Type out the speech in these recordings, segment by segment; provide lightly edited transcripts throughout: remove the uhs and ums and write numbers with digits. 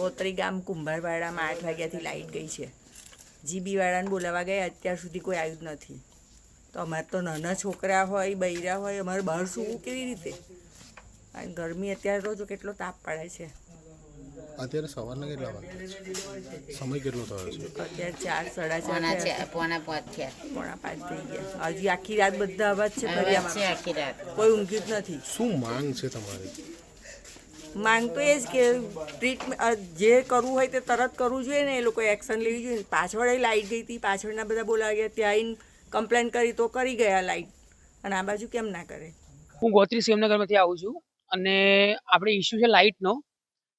નોતરી ગામ કુંભારવાડામાં 8 વાગ્યાથી લાઇટ ગઈ છે. જીબીવાળાને બોલાવવા ગયા, અત્યાર સુધી કોઈ આવ્યું જ નથી. તો અમારે તો નાના છોકરા હોય, બૈરા હોય, અમારે બહાર સૂવું કેવી રીતે? અને ગરમી અત્યારે તો જો કેટલો તાપ પડે છે. અત્યારે સવારના કેટલા વાગ્યા? સમય કેટલો થયો છે? અત્યારે 4, 4:30 પોણા 5 થયા. પોણા 5 થઈ ગયા. હજી આખી રાત બધા અવાજ છે ફરિયામાં, આખી રાત કોઈ ઊંઘ્યું જ નથી. શું માંગ છે તમારી? માંગ તો એ જ કે ટ્રીટમેન્ટ જે કરવું હોય તે તરત કરવું જોઈએ ને, એ લોકોએ એક્શન લેવી જોઈએ ને. પાછળ લાઇટ ગઈ હતી, પાછળના બધા બોલાવી ગયા, ત્યાં આવીને કમ્પ્લેન કરી તો કરી ગયા લાઇટ, અને આ બાજુ કેમ ના કરે? હું ગોત્રી સેમનગરમાંથી આવું છું અને આપણે ઇસ્યુ છે લાઇટનો.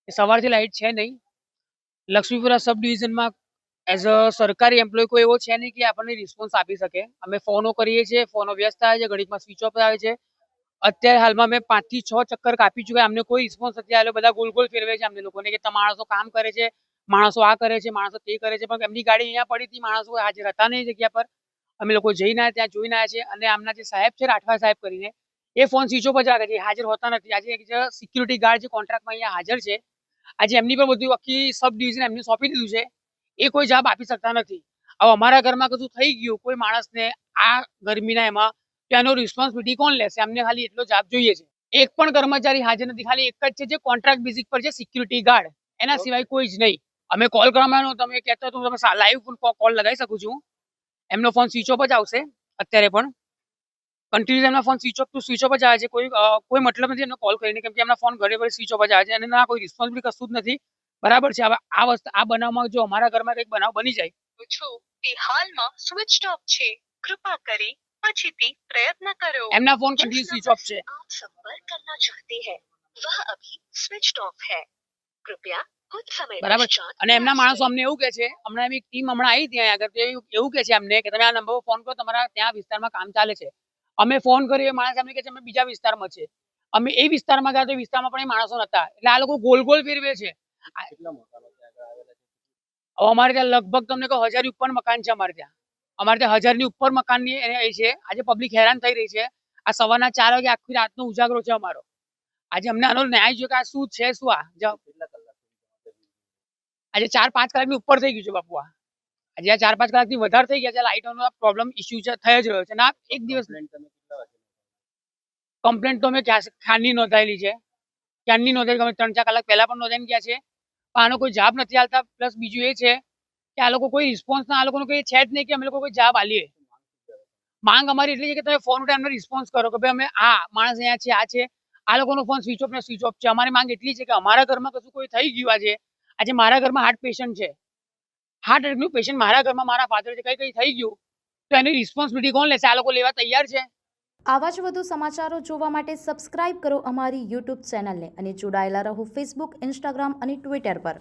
સવારથી લાઇટ છે નહીં. લક્ષ્મીપુરા સબ ડિવિઝનમાં એઝ અ સરકારી એમ્પ્લોય કોઈ એવો છે નહીં કે આપણને રિસ્પોન્સ આપી શકે. અમે ફોનો કરીએ છીએ, ફોનો વ્યસ્ત આવે છે, ઘડીકમાં સ્વિચ ઓફ આવે છે. અત્યારે હાલમાં મેં 5 થી 6 ચક્કર કાપી ચૂક્યા, અમને કોઈ રિસ્પોન્સ નથી આવ્યો. બધા ગોલ ગોલ ફેરવે છે અમને લોકોને કે માણસો કામ કરે છે, માણસો આ કરે છે, માણસો તે કરે છે, પણ એમની ગાડી અહીંયા પડી હતી, માણસો હાજર હતા નહીં જગ્યા પર. અમે લોકો જઈને આવ્યા, ત્યાં જોઈને આવ્યા છે. અને આમના જે સાહેબ છે, રાઠવા સાહેબ કરીને, એ ફોન સ્વિચ ઓફ જ રાખે છે, હાજર હોતા નથી. આજે એક સિક્યુરિટી ગાર્ડ જે કોન્ટ્રાક્ટમાં અહીંયા હાજર છે, આજે એમની પર બધું આખી સબ ડિવિઝન એમને સોંપી દીધું છે, એ કોઈ જવાબ આપી શકતા નથી. હવે અમારા ઘરમાં કશું થઈ ગયું કોઈ માણસને આ ગરમીના એમાં, તો એનો રિસ્પોન્સિબિલિટી કોણ લેશે? અમને ખાલી એટલો જવાબ જોઈએ છે. એક પણ કર્મચારી હાજર નથી, ખાલી એક જ છે જે કોન્ટ્રાક્ટ બેઝિક પર છે, સિક્યુરિટી ગાર્ડ. એના સિવાય કોઈ જ નહીં. અમે કોલ કરવામાં તમે કહેતા તો તમે લાઈવ કોલ લગાવી શકું છું. એમનો ફોન સ્વિચ ઓફ જ આવશે અત્યારે પણ. કન્ટિન્યુઅસ એમના ફોન સ્વિચ ઓફ જ આવે છે. કોઈ મતલબ નથી એમનો કોલ કરીને, કેમ કે એમના ફોન ઘરે ઘરે સ્વિચ ઓફ જ આવે છે અને ના કોઈ રિસ્પોન્સિબિલિટી કશું જ નથી. બરાબર છે. હવે આ બનાવમાં જો અમારા ઘરમાં કંઈક બનાવ બની જાય તે હાલમાં સ્વિચ ઓફ છે, કૃપા કરી પછીથી પ્રયત્ન કરો. એમના ફોન કન્ટિન્યુ સ્વિચ ઓફ છે. आप संपर्क करना चाहते हैं वह अभी स्विच्ड ऑफ है, कृपया कुछ समय બરાબર. पश्चात અને એમના માણસો અમને એવું કહે છે, હમણાં એક ટીમ હમણાં આવી ત્યાં આગળ, એવું કહે છે અમને કે તમે આ નંબર પર ફોન કરો, તમારા ત્યાં વિસ્તારમાં કામ ચાલે છે. અમે ફોન કર્યો, માણસ અમને કહે છે અમે બીજા વિસ્તારમાં છે. અમે એ વિસ્તારમાં ગયા તો એ વિસ્તારમાં પણ એ માણસો નતા. એટલે આ લોકો ગોલ ગોલ ફેરવે છે. અમારે ત્યાં લગભગ તમને કહો 1000 ની ઉપર મકાન છે. અમારે ત્યાં 1000 ની ઉપર મકાનની એ છે. આજે પબ્લિક હેરાન થઈ રહી છે. આ સવારના 4 વાગે આખી રાતનો ઉજાગરો છે અમારો. આજે અમને આનો ન્યાય જોઈએ કે આ શું છે, શું આજે 4-5 કલાકની ઉપર થઈ ગયું છે બાપુ. આજે આ 4-5 કલાકથી વધારે થઈ ગયા છે. લાઇટોનો પ્રોબ્લેમ ઇસ્યુ છે, થઈ જ રહ્યો છે. ના એક દિવસ કમ્પ્લેન્ટ તો અમે ક્યાંની નોંધાયેલી છે, ક્યાંની નોંધાયેલી, અમે 3-4 કલાક પહેલા પણ નોંધાઈને ગયા છે, પણ આનો કોઈ જવાબ નથી આવતા. પ્લસ બીજું એ છે કે આ લોકો કોઈ રિસ્પોન્સ ના, આ લોકોનો કોઈ છે જ નહીં કે અમે લોકો કોઈ જવાબ આલીએ. માંગ અમારી એટલી છે કે તમે ફોન ઉઠાવીને રિસ્પોન્સ કરો કે ભાઈ અમે આ માણસ અહીંયા છે, આ છે. આ લોકોનો ફોન સ્વિચ ઓફ ને સ્વિચ ઓફ છે. અમારી માંગ એટલી છે કે અમારા ઘરમાં કશું કોઈ થઈ ગયું. આજે મારા ઘરમાં હાર્ટ પેશન્ટ છે, હાર્ટ એટેકનું પેશન્ટ મારા ઘરમાં મારા ફાધર છે, કઈ થઈ ગયું તો એની રિસ્પોન્સિબિલિટી કોણ લેશે? આ લોકો લેવા તૈયાર છે? આવા જ વધુ સમાચારો જોવા માટે સબસ્ક્રાઇબ કરો અમારી યુટ્યુબ ચેનલને અને જોડાયેલા રહો ફેસબુક, ઇન્સ્ટાગ્રામ અને ટ્વિટર પર.